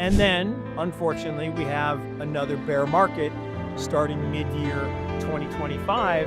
And then, unfortunately, we have another bear market starting mid-year 2025,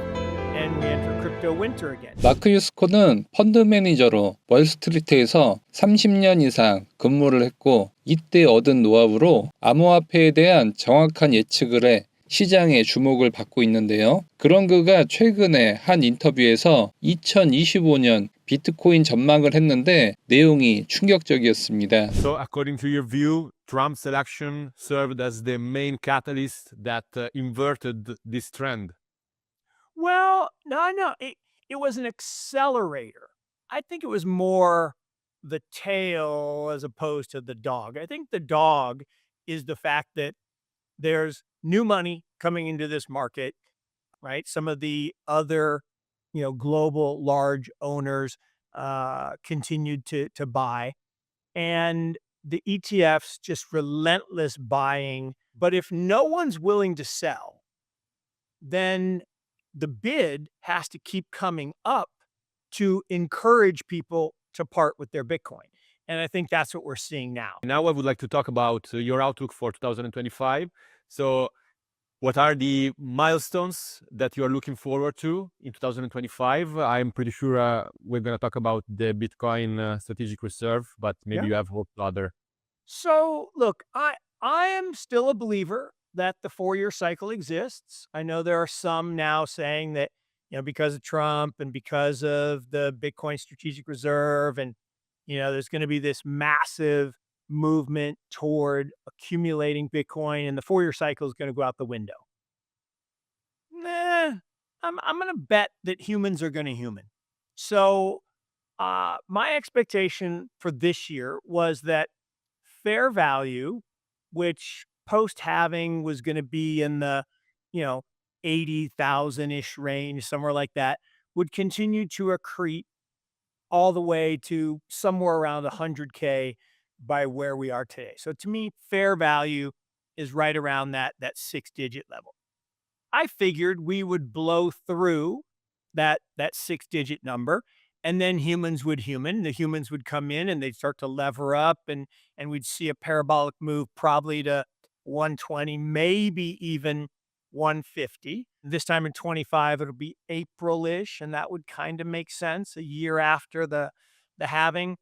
and we enter crypto winter again. 마크 유스코는 펀드 매니저로 월스트리트에서 30년 이상 근무를 했고 이때 얻은 노하우로 암호화폐에 대한 정확한 예측을 해 시장의 주목을 받고 있는데요. 그런 그가 최근에 한 인터뷰에서 2025년 비트코인 전망을 했는데 내용이 충격적이었습니다. So according to your view, Trump's election served as the main catalyst that inverted this trend. Well, no, it was an accelerator. I think it was more the tail as opposed to the dog. I think the dog is the fact that there's new money coming into this market, right? Some of the other, global large owners continued to buy, and the ETFs just relentless buying. But if no one's willing to sell, then the bid has to keep coming up to encourage people to part with their Bitcoin. And I think that's what we're seeing now. Now I would like to talk about your outlook for 2025. So what are the milestones that you are looking forward to in 2025? I'm pretty sure we're going to talk about the Bitcoin strategic reserve, but maybe you have hope to other. So look, I am still a believer that the 4-year cycle exists. I know there are some now saying that, because of Trump and because of the Bitcoin strategic reserve and, there's going to be this massive movement toward accumulating Bitcoin and the 4-year cycle is going to go out the window. I'm going to bet that humans are going to human. So my expectation for this year was that fair value, which post-halving was going to be in the, 80,000-ish range, somewhere like that, would continue to accrete all the way to somewhere around 100K by where we are today. So to me, fair value is right around that 6-digit level. I figured we would blow through that 6-digit number, and then humans would human. The humans would come in and they'd start to lever up, and we'd see a parabolic move probably to 120, maybe even 150. This time in 25, it'll be April-ish, and that would kind of make sense a year after the halving.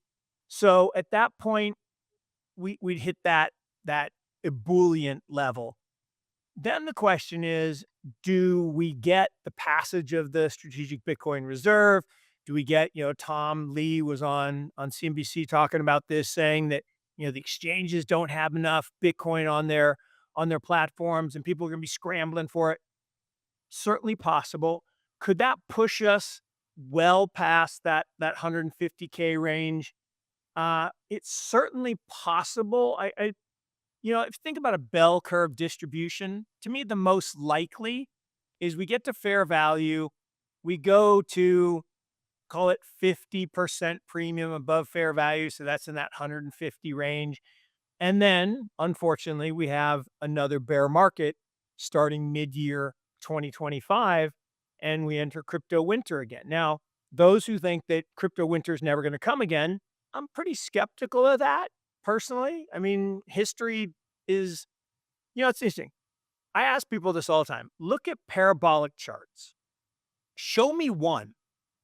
So at that point, we'd hit that ebullient level. Then the question is, do we get the passage of the strategic Bitcoin reserve? Do we get, Tom Lee was on CNBC talking about this, saying that, the exchanges don't have enough Bitcoin on their platforms and people are going to be scrambling for it. Certainly possible. Could that push us well past that 150K range? It's certainly possible. If you think about a bell curve distribution, to me, the most likely is we get to fair value. We go to, call it 50% premium above fair value. So that's in that 150 range. And then, unfortunately, we have another bear market starting mid-year 2025, and we enter crypto winter again. Now, those who think that crypto winter is never going to come again, I'm pretty skeptical of that, personally. I mean, history is, it's interesting. I ask people this all the time. Look at parabolic charts. Show me one.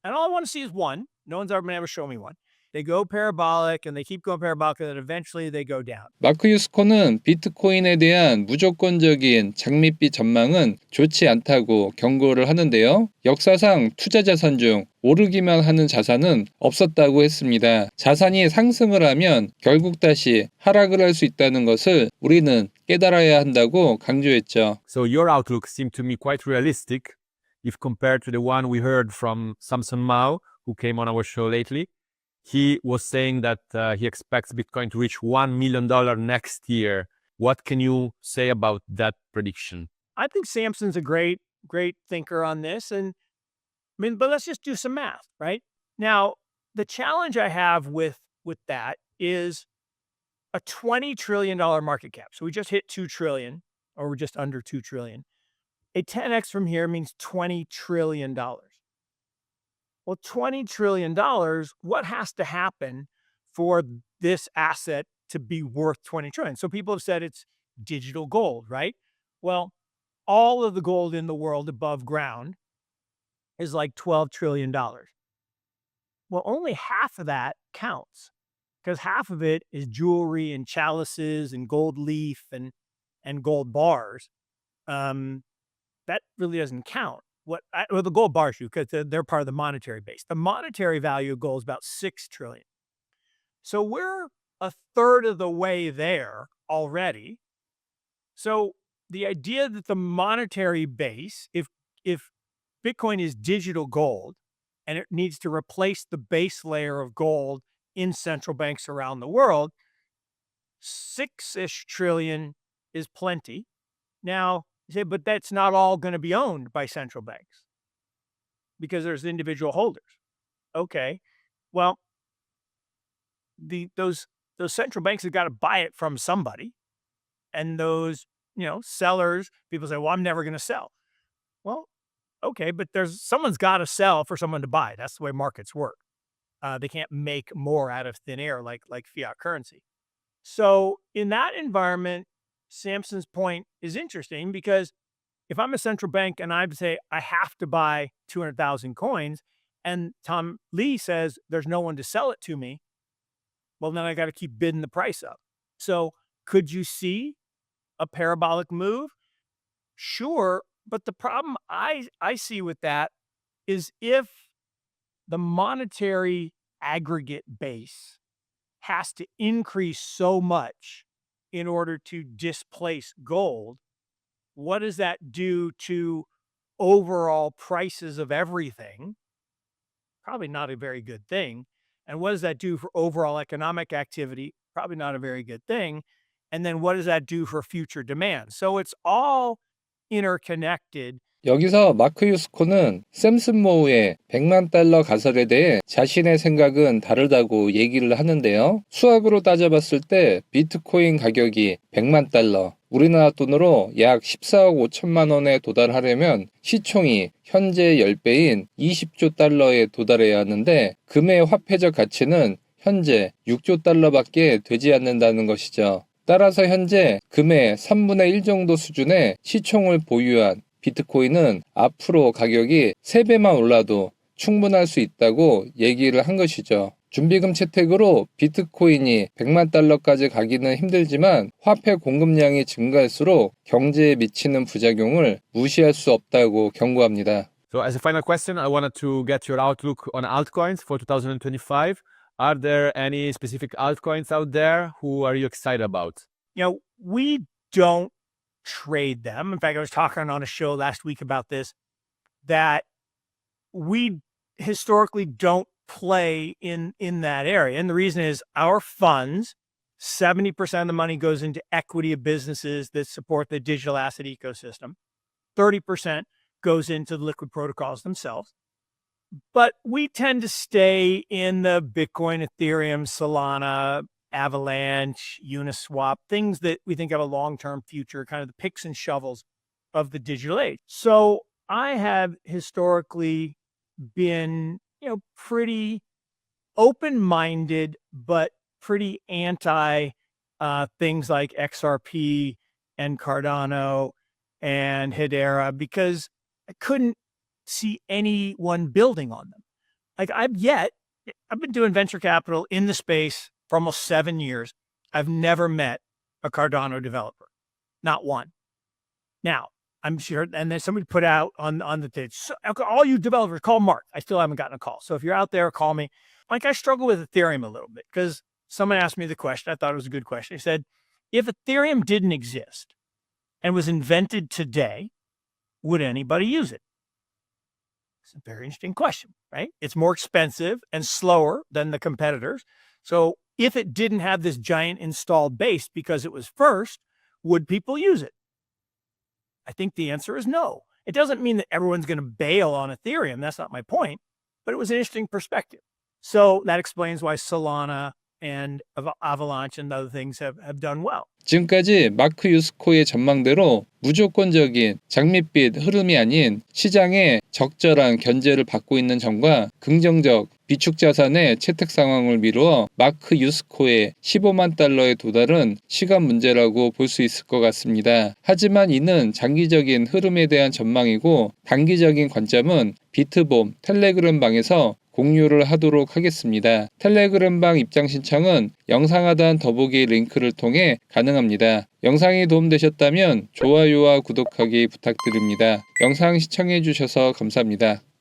And all I want to see is one. No one's ever been able to show me one. They go parabolic and they keep going parabolic and then eventually they go down. 마크 유스코는 비트코인에 대한 무조건적인 장밋빛 전망은 좋지 않다고 경고를 하는데요. 역사상 투자 자산 중 오르기만 하는 자산은 없었다고 했습니다. 자산이 상승을 하면 결국 다시 하락을 할 수 있다는 것을 우리는 깨달아야 한다고 강조했죠. So your outlook seemed to me quite realistic if compared to the one we heard from Samson Mao, who came on our show lately. He was saying that he expects Bitcoin to reach $1 million next year. What can you say about that prediction? I think Samson's a great thinker on this. And but let's just do some math, right? Now, the challenge I have with that is a $20 trillion market cap. So we just hit 2 trillion, or we're just under 2 trillion. A 10x from here means $20 trillion. Well, $20 trillion, what has to happen for this asset to be worth 20 trillion. So people have said it's digital gold, right? Well, all of the gold in the world above ground is like $12 trillion. Well, only half of that counts because half of it is jewelry and chalices and gold leaf and gold bars. That really doesn't count. Well, the gold bars do because they're part of the monetary base. The monetary value of gold is about 6 trillion. So we're a third of the way there already. So the idea that the monetary base, if Bitcoin is digital gold and it needs to replace the base layer of gold in central banks around the world, 6-ish trillion is plenty. Now, you say, but that's not all going to be owned by central banks because there's individual holders. Okay, well, those central banks have got to buy it from somebody, and those sellers, people say, well, I'm never going to sell. Well, okay, but someone's got to sell for someone to buy. That's the way markets work. They can't make more out of thin air like fiat currency. So in that environment, Samson's point is interesting because if I'm a central bank and I say I have to buy 200,000 coins and Tom Lee says there's no one to sell it to me, well, then I got to keep bidding the price up. So could you see a parabolic move? Sure. But the problem I see with that is if the monetary aggregate base has to increase so much in order to displace gold, what does that do to overall prices of everything? Probably not a very good thing. And what does that do for overall economic activity? Probably not a very good thing. And then what does that do for future demand? So it's all interconnected. 여기서 마크 유스코는 샘슨 모우의 100만 달러 가설에 대해 자신의 생각은 다르다고 얘기를 하는데요. 수학으로 따져봤을 때 비트코인 가격이 100만 달러, 우리나라 돈으로 약 14억 5천만 원에 도달하려면 시총이 현재 10배인 20조 달러에 도달해야 하는데 금의 화폐적 가치는 현재 6조 달러밖에 되지 않는다는 것이죠. 따라서 현재 금의 3분의 1 정도 수준의 시총을 보유한 비트코인은 앞으로 가격이 3배만 올라도 충분할 수 있다고 얘기를 한 것이죠. 준비금 채택으로 비트코인이 100만 달러까지 가기는 힘들지만 화폐 공급량이 증가할수록 경제에 미치는 부작용을 무시할 수 없다고 경고합니다. So as a final question, I wanted to get your outlook on altcoins for 2025. Are there any specific altcoins out there? Who are you excited about? We don't trade them. In fact, I was talking on a show last week about this, that we historically don't play in that area. And the reason is our funds, 70% of the money goes into equity of businesses that support the digital asset ecosystem. 30% goes into the liquid protocols themselves. But we tend to stay in the Bitcoin, Ethereum, Solana, Avalanche, Uniswap, things that we think have a long-term future, kind of the picks and shovels of the digital age. So I have historically been, pretty open-minded, but pretty anti things like XRP and Cardano and Hedera because I couldn't see anyone building on them. I've been doing venture capital in the space for almost 7 years. I've never met a Cardano developer, not one. Now, I'm sure, and then somebody put out on the page, so, all you developers, call Mark. I still haven't gotten a call. So if you're out there, call me. I struggle with Ethereum a little bit because someone asked me the question. I thought it was a good question. He said, if Ethereum didn't exist and was invented today, would anybody use it? It's a very interesting question, right? It's more expensive and slower than the competitors. So if it didn't have this giant installed base because it was first, would people use it? I think the answer is no. It doesn't mean that everyone's going to bail on Ethereum. That's not my point, but it was an interesting perspective. So that explains why Solana and Avalanche and other things have done well. 지금까지 마크 유스코의 전망대로 무조건적인 장밋빛 흐름이 아닌 시장의 적절한 견제를 받고 있는 점과 긍정적 비축 자산의 채택 상황을 미루어 마크 유스코의 15만 달러에 도달은 시간 문제라고 볼 수 있을 것 같습니다. 하지만 이는 장기적인 흐름에 대한 전망이고 단기적인 관점은 비트봄 텔레그램방에서 공유를 하도록 하겠습니다. 텔레그램방 입장 신청은 영상 하단 더보기 링크를 통해 가능합니다. 영상이 도움되셨다면 좋아요와 구독하기 부탁드립니다. 영상 시청해 주셔서 감사합니다.